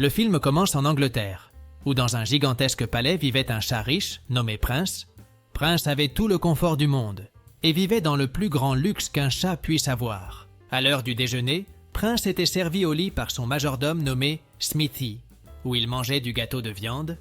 Le film commence en Angleterre, où dans un gigantesque palais vivait un chat riche nommé Prince. Prince avait tout le confort du monde et vivait dans le plus grand luxe qu'un chat puisse avoir. À l'heure du déjeuner, Prince était servi au lit par son majordome nommé Smithy, où il mangeait du gâteau de viande.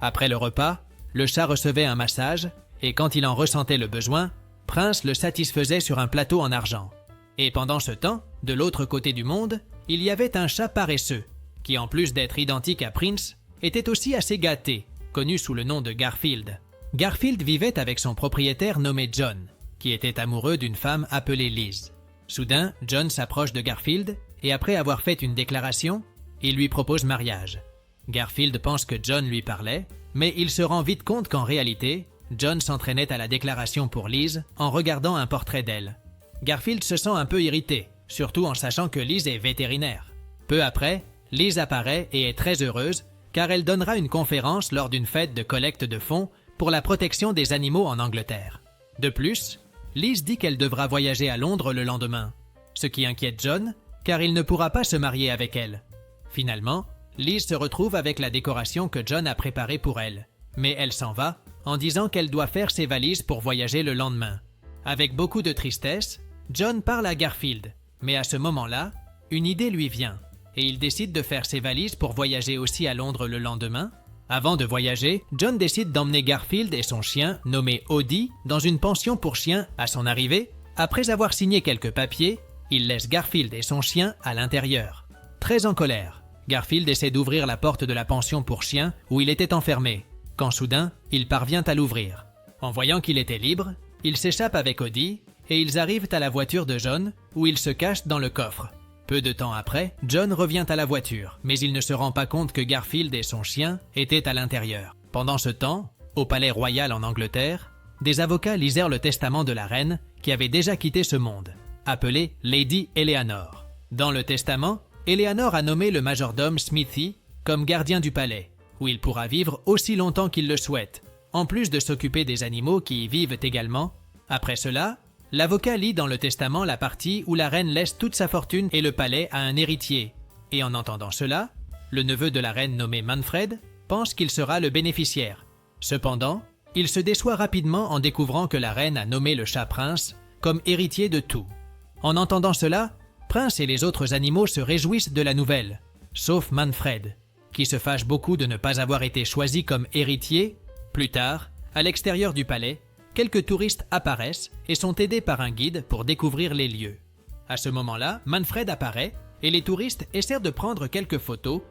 Après le repas, le chat recevait un massage et quand il en ressentait le besoin, Prince le satisfaisait sur un plateau en argent. Et pendant ce temps, de l'autre côté du monde, il y avait un chat paresseux, qui en plus d'être identique à Prince, était aussi assez gâté, connu sous le nom de Garfield. Garfield vivait avec son propriétaire nommé John, qui était amoureux d'une femme appelée Liz. Soudain, John s'approche de Garfield et après avoir fait une déclaration, il lui propose mariage. Garfield pense que John lui parlait, mais il se rend vite compte qu'en réalité, John s'entraînait à la déclaration pour Liz en regardant un portrait d'elle. Garfield se sent un peu irrité, surtout en sachant que Liz est vétérinaire. Peu après, Liz apparaît et est très heureuse car elle donnera une conférence lors d'une fête de collecte de fonds pour la protection des animaux en Angleterre. De plus, Liz dit qu'elle devra voyager à Londres le lendemain, ce qui inquiète John car il ne pourra pas se marier avec elle. Finalement, Liz se retrouve avec la décoration que John a préparée pour elle, mais elle s'en va en disant qu'elle doit faire ses valises pour voyager le lendemain. Avec beaucoup de tristesse, John parle à Garfield, mais à ce moment-là, une idée lui vient et il décide de faire ses valises pour voyager aussi à Londres le lendemain. Avant de voyager, John décide d'emmener Garfield et son chien, nommé Odie, dans une pension pour chiens. À son arrivée, après avoir signé quelques papiers, il laisse Garfield et son chien à l'intérieur. Très en colère, Garfield essaie d'ouvrir la porte de la pension pour chiens où il était enfermé, quand soudain, il parvient à l'ouvrir. En voyant qu'il était libre, il s'échappe avec Odie et ils arrivent à la voiture de John où il se cache dans le coffre. Peu de temps après, John revient à la voiture, mais il ne se rend pas compte que Garfield et son chien étaient à l'intérieur. Pendant ce temps, au palais royal en Angleterre, des avocats lisèrent le testament de la reine qui avait déjà quitté ce monde, appelée Lady Eleanor. Dans le testament, Eleanor a nommé le majordome Smithy comme gardien du palais, où il pourra vivre aussi longtemps qu'il le souhaite, en plus de s'occuper des animaux qui y vivent également. Après cela, l'avocat lit dans le testament la partie où la reine laisse toute sa fortune et le palais à un héritier. Et en entendant cela, le neveu de la reine nommé Manfred pense qu'il sera le bénéficiaire. Cependant, il se déçoit rapidement en découvrant que la reine a nommé le chat Prince comme héritier de tout. En entendant cela, Prince et les autres animaux se réjouissent de la nouvelle, sauf Manfred, qui se fâche beaucoup de ne pas avoir été choisi comme héritier. Plus tard, à l'extérieur du palais, quelques touristes apparaissent et sont aidés par un guide pour découvrir les lieux. À ce moment-là, Manfred apparaît et les touristes essaient de prendre quelques photos.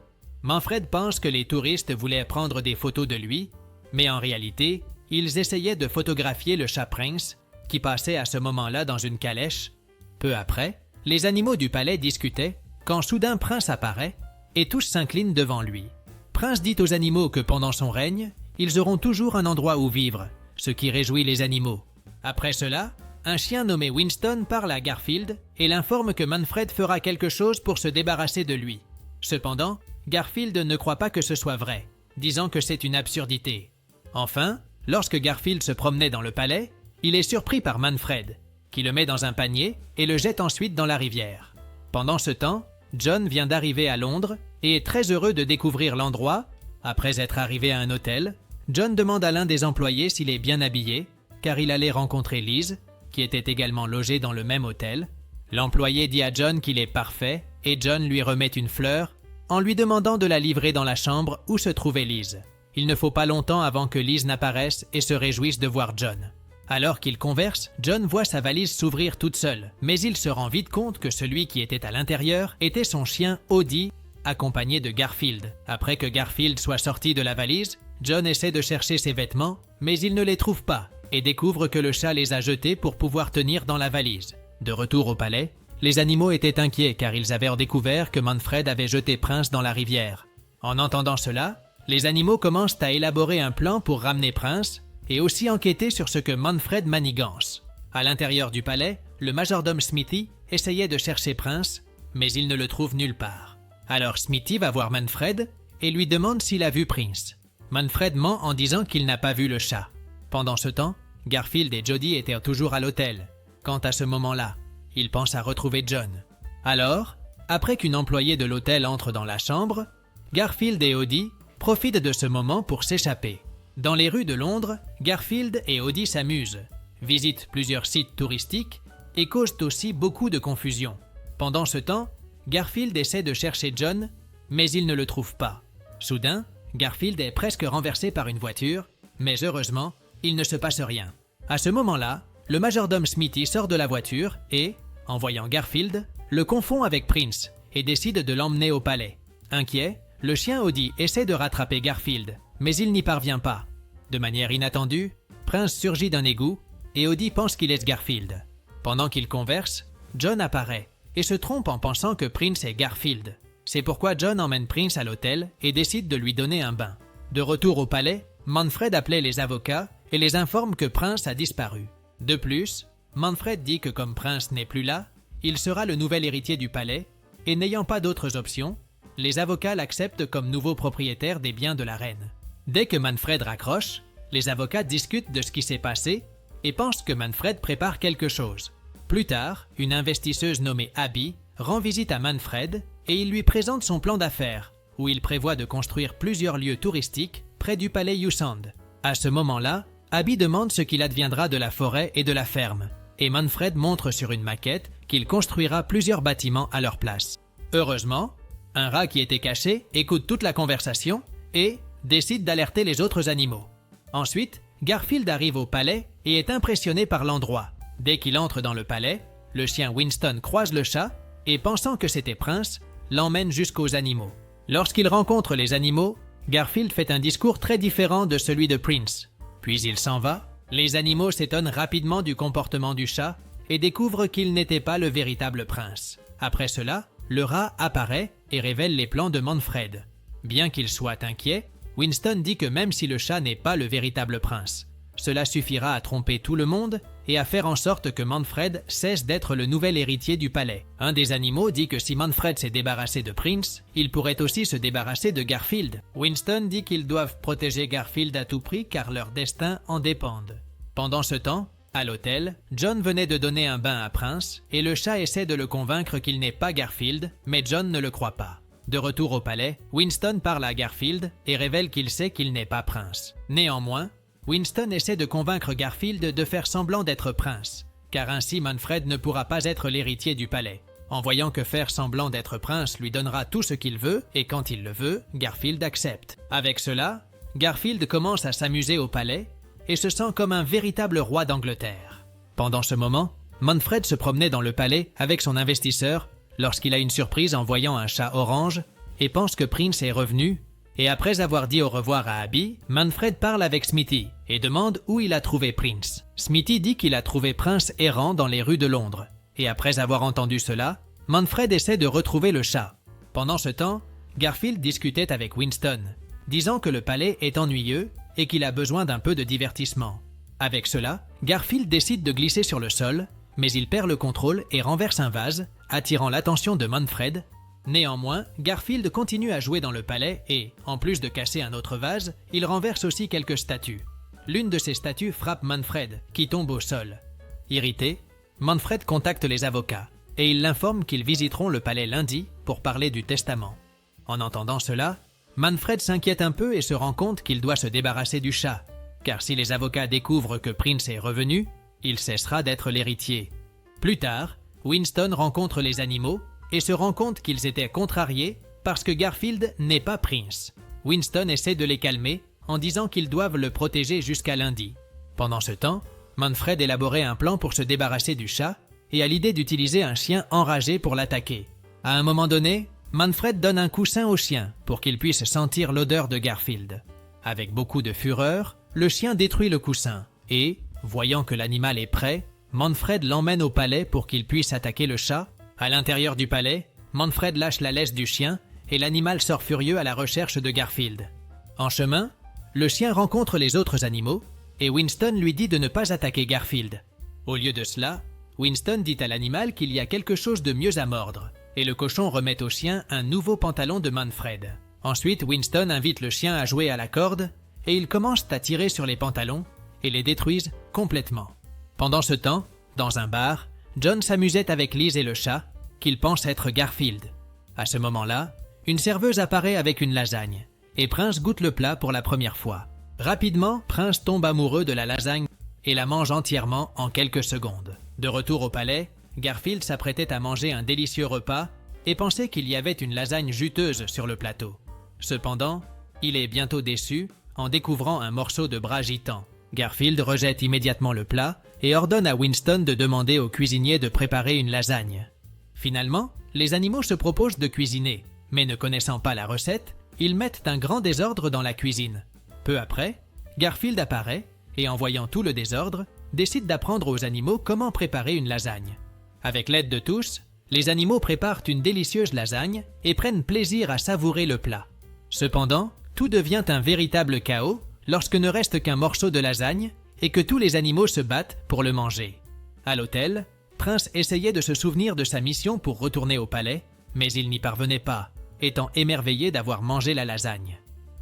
Manfred pense que les touristes voulaient prendre des photos de lui, mais en réalité, ils essayaient de photographier le chat Prince qui passait à ce moment-là dans une calèche. Peu après, les animaux du palais discutaient quand soudain Prince apparaît et tous s'inclinent devant lui. Prince dit aux animaux que pendant son règne, ils auront toujours un endroit où vivre, ce qui réjouit les animaux. Après cela, un chien nommé Winston parle à Garfield et l'informe que Manfred fera quelque chose pour se débarrasser de lui. Cependant, Garfield ne croit pas que ce soit vrai, disant que c'est une absurdité. Enfin, lorsque Garfield se promenait dans le palais, il est surpris par Manfred, qui le met dans un panier et le jette ensuite dans la rivière. Pendant ce temps, John vient d'arriver à Londres et est très heureux de découvrir l'endroit. Après être arrivé à un hôtel, John demande à l'un des employés s'il est bien habillé, car il allait rencontrer Liz, qui était également logée dans le même hôtel. L'employé dit à John qu'il est parfait, et John lui remet une fleur, en lui demandant de la livrer dans la chambre où se trouvait Liz. Il ne faut pas longtemps avant que Liz n'apparaisse et se réjouisse de voir John. Alors qu'ils conversent, John voit sa valise s'ouvrir toute seule, mais il se rend vite compte que celui qui était à l'intérieur était son chien Odie, accompagné de Garfield. Après que Garfield soit sorti de la valise, John essaie de chercher ses vêtements, mais il ne les trouve pas et découvre que le chat les a jetés pour pouvoir tenir dans la valise. De retour au palais, les animaux étaient inquiets car ils avaient découvert que Manfred avait jeté Prince dans la rivière. En entendant cela, les animaux commencent à élaborer un plan pour ramener Prince et aussi enquêter sur ce que Manfred manigance. À l'intérieur du palais, le majordome Smithy essayait de chercher Prince, mais il ne le trouve nulle part. Alors Smithy va voir Manfred et lui demande s'il a vu Prince. Manfred ment en disant qu'il n'a pas vu le chat. Pendant ce temps, Garfield et Jody étaient toujours à l'hôtel. Quant à ce moment-là, ils pensent à retrouver John. Alors, après qu'une employée de l'hôtel entre dans la chambre, Garfield et Odie profitent de ce moment pour s'échapper. Dans les rues de Londres, Garfield et Odie s'amusent, visitent plusieurs sites touristiques et causent aussi beaucoup de confusion. Pendant ce temps, Garfield essaie de chercher John, mais il ne le trouve pas. Soudain, Garfield est presque renversé par une voiture, mais heureusement, il ne se passe rien. À ce moment-là, le majordome Smithy sort de la voiture et, en voyant Garfield, le confond avec Prince et décide de l'emmener au palais. Inquiet, le chien Odie essaie de rattraper Garfield, mais il n'y parvient pas. De manière inattendue, Prince surgit d'un égout et Odie pense qu'il est Garfield. Pendant qu'ils conversent, John apparaît et se trompe en pensant que Prince est Garfield. C'est pourquoi John emmène Prince à l'hôtel et décide de lui donner un bain. De retour au palais, Manfred appelait les avocats et les informe que Prince a disparu. De plus, Manfred dit que comme Prince n'est plus là, il sera le nouvel héritier du palais et n'ayant pas d'autres options, les avocats l'acceptent comme nouveau propriétaire des biens de la reine. Dès que Manfred raccroche, les avocats discutent de ce qui s'est passé et pensent que Manfred prépare quelque chose. Plus tard, une investisseuse nommée Abby rend visite à Manfred et il lui présente son plan d'affaires, où il prévoit de construire plusieurs lieux touristiques près du palais Yousand. À ce moment-là, Abby demande ce qu'il adviendra de la forêt et de la ferme, et Manfred montre sur une maquette qu'il construira plusieurs bâtiments à leur place. Heureusement, un rat qui était caché écoute toute la conversation et décide d'alerter les autres animaux. Ensuite, Garfield arrive au palais et est impressionné par l'endroit. Dès qu'il entre dans le palais, le chien Winston croise le chat et, pensant que c'était Prince, l'emmène jusqu'aux animaux. Lorsqu'il rencontre les animaux, Garfield fait un discours très différent de celui de Prince. Puis il s'en va. Les animaux s'étonnent rapidement du comportement du chat et découvrent qu'il n'était pas le véritable prince. Après cela, le rat apparaît et révèle les plans de Manfred. Bien qu'il soit inquiet, Winston dit que même si le chat n'est pas le véritable prince, cela suffira à tromper tout le monde et à faire en sorte que Manfred cesse d'être le nouvel héritier du palais. Un des animaux dit que si Manfred s'est débarrassé de Prince, il pourrait aussi se débarrasser de Garfield. Winston dit qu'ils doivent protéger Garfield à tout prix car leur destin en dépendent. Pendant ce temps, à l'hôtel, John venait de donner un bain à Prince et le chat essaie de le convaincre qu'il n'est pas Garfield, mais John ne le croit pas. De retour au palais, Winston parle à Garfield et révèle qu'il sait qu'il n'est pas Prince. Néanmoins, Winston essaie de convaincre Garfield de faire semblant d'être Prince, car ainsi Manfred ne pourra pas être l'héritier du palais. En voyant que faire semblant d'être Prince lui donnera tout ce qu'il veut, et quand il le veut, Garfield accepte. Avec cela, Garfield commence à s'amuser au palais et se sent comme un véritable roi d'Angleterre. Pendant ce moment, Manfred se promenait dans le palais avec son investisseur lorsqu'il a une surprise en voyant un chat orange et pense que Prince est revenu. Et après avoir dit au revoir à Abby, Manfred parle avec Smithy et demande où il a trouvé Prince. Smithy dit qu'il a trouvé Prince errant dans les rues de Londres. Et après avoir entendu cela, Manfred essaie de retrouver le chat. Pendant ce temps, Garfield discutait avec Winston, disant que le palais est ennuyeux et qu'il a besoin d'un peu de divertissement. Avec cela, Garfield décide de glisser sur le sol, mais il perd le contrôle et renverse un vase, attirant l'attention de Manfred. Néanmoins, Garfield continue à jouer dans le palais et, en plus de casser un autre vase, il renverse aussi quelques statues. L'une de ces statues frappe Manfred, qui tombe au sol. Irrité, Manfred contacte les avocats et il l'informe qu'ils visiteront le palais lundi pour parler du testament. En entendant cela, Manfred s'inquiète un peu et se rend compte qu'il doit se débarrasser du chat, car si les avocats découvrent que Prince est revenu, il cessera d'être l'héritier. Plus tard, Winston rencontre les animaux et se rend compte qu'ils étaient contrariés parce que Garfield n'est pas Prince. Winston essaie de les calmer en disant qu'ils doivent le protéger jusqu'à lundi. Pendant ce temps, Manfred élaborait un plan pour se débarrasser du chat et a l'idée d'utiliser un chien enragé pour l'attaquer. À un moment donné, Manfred donne un coussin au chien pour qu'il puisse sentir l'odeur de Garfield. Avec beaucoup de fureur, le chien détruit le coussin et, voyant que l'animal est prêt, Manfred l'emmène au palais pour qu'il puisse attaquer le chat. À l'intérieur du palais, Manfred lâche la laisse du chien et l'animal sort furieux à la recherche de Garfield. En chemin, le chien rencontre les autres animaux et Winston lui dit de ne pas attaquer Garfield. Au lieu de cela, Winston dit à l'animal qu'il y a quelque chose de mieux à mordre et le cochon remet au chien un nouveau pantalon de Manfred. Ensuite, Winston invite le chien à jouer à la corde et ils commencent à tirer sur les pantalons et les détruisent complètement. Pendant ce temps, dans un bar, John s'amusait avec Liz et le chat, qu'il pense être Garfield. À ce moment-là, Une serveuse apparaît avec une lasagne, et Prince goûte le plat pour la première fois. Rapidement, Prince tombe amoureux de la lasagne et la mange entièrement en quelques secondes. De retour au palais, Garfield s'apprêtait à manger un délicieux repas et pensait qu'il y avait une lasagne juteuse sur le plateau. Cependant, il est bientôt déçu en découvrant un morceau de bras gitan. Garfield rejette immédiatement le plat et ordonne à Winston de demander au cuisinier de préparer une lasagne. Finalement, les animaux se proposent de cuisiner, mais ne connaissant pas la recette, ils mettent un grand désordre dans la cuisine. Peu après, Garfield apparaît et en voyant tout le désordre, décide d'apprendre aux animaux comment préparer une lasagne. Avec l'aide de tous, les animaux préparent une délicieuse lasagne et prennent plaisir à savourer le plat. Cependant, tout devient un véritable chaos lorsque ne reste qu'un morceau de lasagne et que tous les animaux se battent pour le manger. À l'hôtel, Prince essayait de se souvenir de sa mission pour retourner au palais, mais il n'y parvenait pas, étant émerveillé d'avoir mangé la lasagne.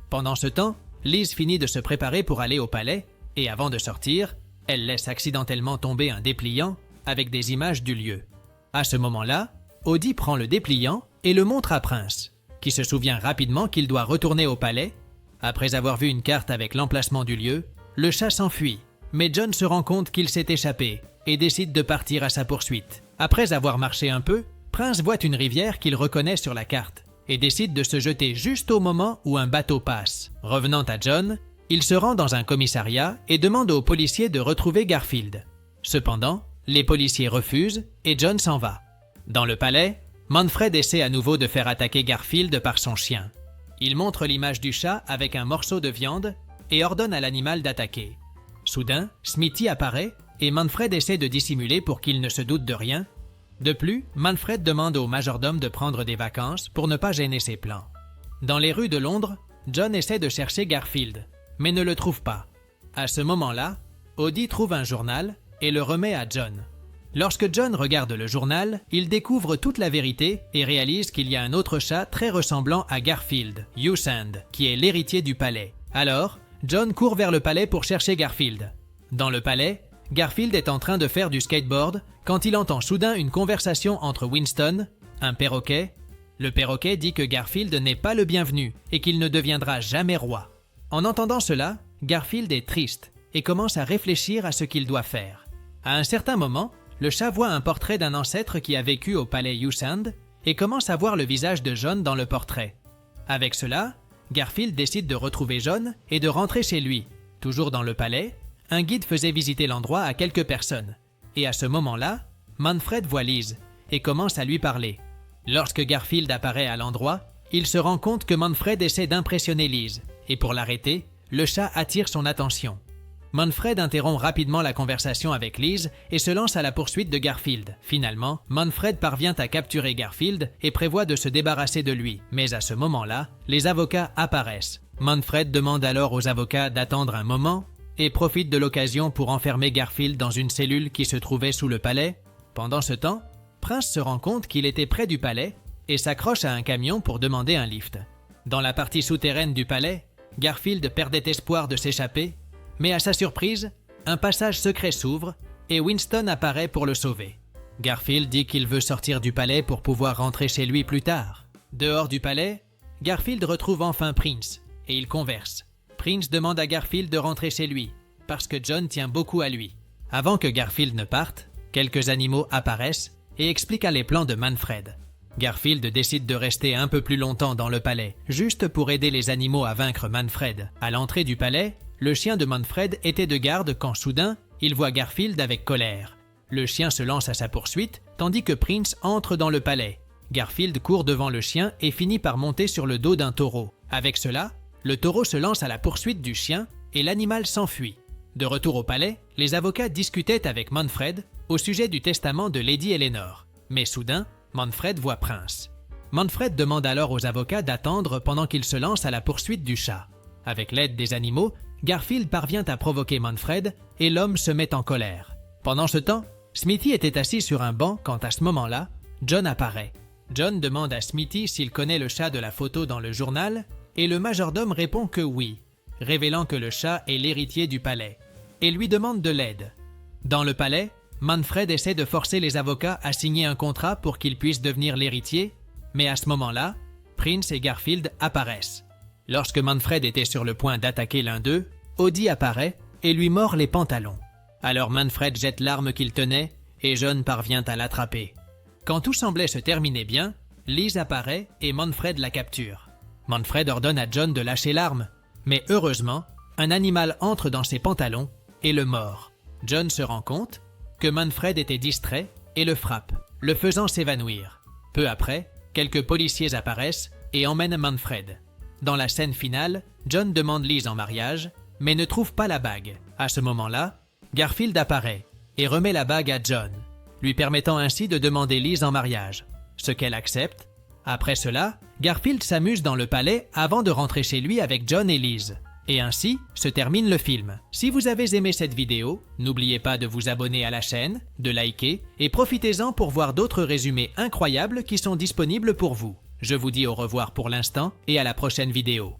Pendant ce temps, Liz finit de se préparer pour aller au palais et avant de sortir, elle laisse accidentellement tomber un dépliant avec des images du lieu. À ce moment-là, Audie prend le dépliant et le montre à Prince, qui se souvient rapidement qu'il doit retourner au palais. Après avoir vu une carte avec l'emplacement du lieu, le chat s'enfuit, mais John se rend compte qu'il s'est échappé et décide de partir à sa poursuite. Après avoir marché un peu, Prince voit une rivière qu'il reconnaît sur la carte et décide de se jeter juste au moment où un bateau passe. Revenant à John, il se rend dans un commissariat et demande aux policiers de retrouver Garfield. Cependant, les policiers refusent et John s'en va. Dans le palais, Manfred essaie à nouveau de faire attaquer Garfield par son chien. Il montre l'image du chat avec un morceau de viande et ordonne à l'animal d'attaquer. Soudain, Smithy apparaît et Manfred essaie de dissimuler pour qu'il ne se doute de rien. De plus, Manfred demande au majordome de prendre des vacances pour ne pas gêner ses plans. Dans les rues de Londres, John essaie de chercher Garfield, mais ne le trouve pas. À ce moment-là, Audie trouve un journal et le remet à John. Lorsque John regarde le journal, il découvre toute la vérité et réalise qu'il y a un autre chat très ressemblant à Garfield, Usand, qui est l'héritier du palais. Alors, John court vers le palais pour chercher Garfield. Dans le palais, Garfield est en train de faire du skateboard quand il entend soudain une conversation entre Winston, un perroquet. Le perroquet dit que Garfield n'est pas le bienvenu et qu'il ne deviendra jamais roi. En entendant cela, Garfield est triste et commence à réfléchir à ce qu'il doit faire. À un certain moment, le chat voit un portrait d'un ancêtre qui a vécu au palais Usand et commence à voir le visage de John dans le portrait. Avec cela, Garfield décide de retrouver John et de rentrer chez lui. Toujours dans le palais, un guide faisait visiter l'endroit à quelques personnes. Et à ce moment-là, Manfred voit Liz et commence à lui parler. Lorsque Garfield apparaît à l'endroit, il se rend compte que Manfred essaie d'impressionner Liz et pour l'arrêter, le chat attire son attention. Manfred interrompt rapidement la conversation avec Liz et se lance à la poursuite de Garfield. Finalement, Manfred parvient à capturer Garfield et prévoit de se débarrasser de lui. Mais à ce moment-là, les avocats apparaissent. Manfred demande alors aux avocats d'attendre un moment et profite de l'occasion pour enfermer Garfield dans une cellule qui se trouvait sous le palais. Pendant ce temps, Prince se rend compte qu'il était près du palais et s'accroche à un camion pour demander un lift. Dans la partie souterraine du palais, Garfield perdait espoir de s'échapper, mais à sa surprise, un passage secret s'ouvre et Winston apparaît pour le sauver. Garfield dit qu'il veut sortir du palais pour pouvoir rentrer chez lui plus tard. Dehors du palais, Garfield retrouve enfin Prince et ils conversent. Prince demande à Garfield de rentrer chez lui, parce que John tient beaucoup à lui. Avant que Garfield ne parte, quelques animaux apparaissent et expliquent les plans de Manfred. Garfield décide de rester un peu plus longtemps dans le palais, juste pour aider les animaux à vaincre Manfred. À l'entrée du palais, le chien de Manfred était de garde quand soudain, il voit Garfield avec colère. Le chien se lance à sa poursuite, tandis que Prince entre dans le palais. Garfield court devant le chien et finit par monter sur le dos d'un taureau. Avec cela, le taureau se lance à la poursuite du chien et l'animal s'enfuit. De retour au palais, les avocats discutaient avec Manfred au sujet du testament de Lady Eleanor. Mais soudain, Manfred voit Prince. Manfred demande alors aux avocats d'attendre pendant qu'il se lance à la poursuite du chat. Avec l'aide des animaux, Garfield parvient à provoquer Manfred et l'homme se met en colère. Pendant ce temps, Smithy était assis sur un banc quand à ce moment-là, John apparaît. John demande à Smithy s'il connaît le chat de la photo dans le journal et le majordome répond que oui, révélant que le chat est l'héritier du palais, et lui demande de l'aide. Dans le palais, Manfred essaie de forcer les avocats à signer un contrat pour qu'ils puissent devenir l'héritier, mais à ce moment-là, Prince et Garfield apparaissent. Lorsque Manfred était sur le point d'attaquer l'un d'eux, Odie apparaît et lui mord les pantalons. Alors Manfred jette l'arme qu'il tenait et John parvient à l'attraper. Quand tout semblait se terminer bien, Liz apparaît et Manfred la capture. Manfred ordonne à John de lâcher l'arme, mais heureusement, un animal entre dans ses pantalons et le mord. John se rend compte que Manfred était distrait et le frappe, le faisant s'évanouir. Peu après, quelques policiers apparaissent et emmènent Manfred. Dans la scène finale, John demande Liz en mariage, mais ne trouve pas la bague. À ce moment-là, Garfield apparaît et remet la bague à John, lui permettant ainsi de demander Liz en mariage, ce qu'elle accepte. Après cela, Garfield s'amuse dans le palais avant de rentrer chez lui avec John et Liz. Et ainsi se termine le film. Si vous avez aimé cette vidéo, n'oubliez pas de vous abonner à la chaîne, de liker et profitez-en pour voir d'autres résumés incroyables qui sont disponibles pour vous. Je vous dis au revoir pour l'instant et à la prochaine vidéo.